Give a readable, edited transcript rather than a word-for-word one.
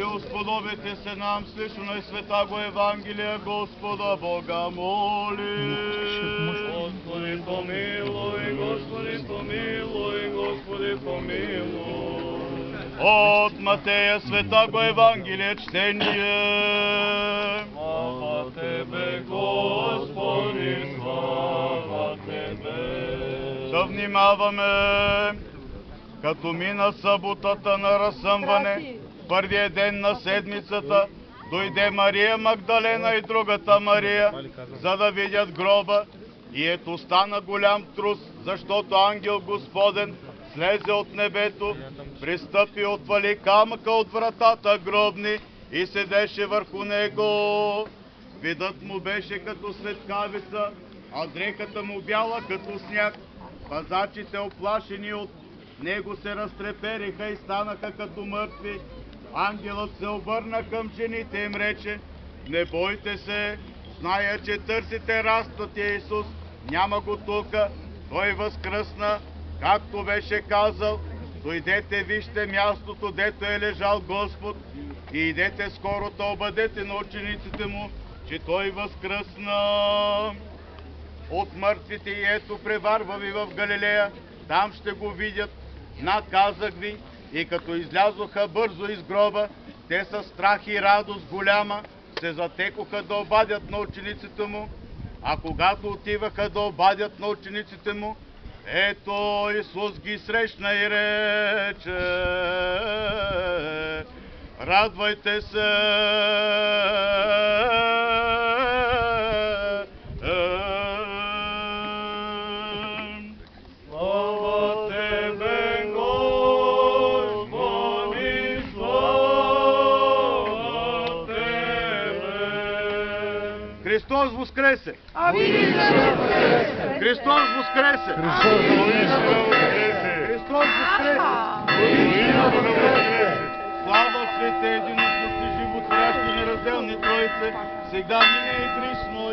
и усподобите се нам, слышно и света го Евангелие, Господа Бога моли. Господи помилуй, Господи помилуй, Господи помилуй. От Матея света го Евангелие чтение. Слава Тебе, Господи, слава Тебе. Да внимаваме, като мина съботата на разсъмване, първия ден на седмицата, дойде Мария Магдалена и другата Мария, за да видят гроба. И ето стана голям трус, защото ангел Господен слезе от небето, пристъпи, отвали камъка от вратата гробни и седеше върху него. Видът му беше като светкавица, а дрехата му бяла като сняг. Пазачите, оплашени от него, се разтрепериха и станаха като мъртви. Ангелът се обърна към жените и им рече: не бойте се, зная, че търсите разпътия Исус, няма го тука, той възкръсна, както беше казал. Дойдете, вижте мястото, дето е лежал Господ, и идете скоро да обадете на учениците му, че той възкръсна от мъртвите и ето преварва ви в Галилея, там ще го видят. Наказах ви. И като излязоха бързо из гроба, те със страх и радост голяма се затекоха да обадят на учениците му. А когато отиваха да обадят на учениците му, ето Исус ги срещна и рече: радвайте се! Христос воскресе! Христос воскресе! Христос воскресе! Слава свете единствено животворящи неразделни Троице, сега нине и присно и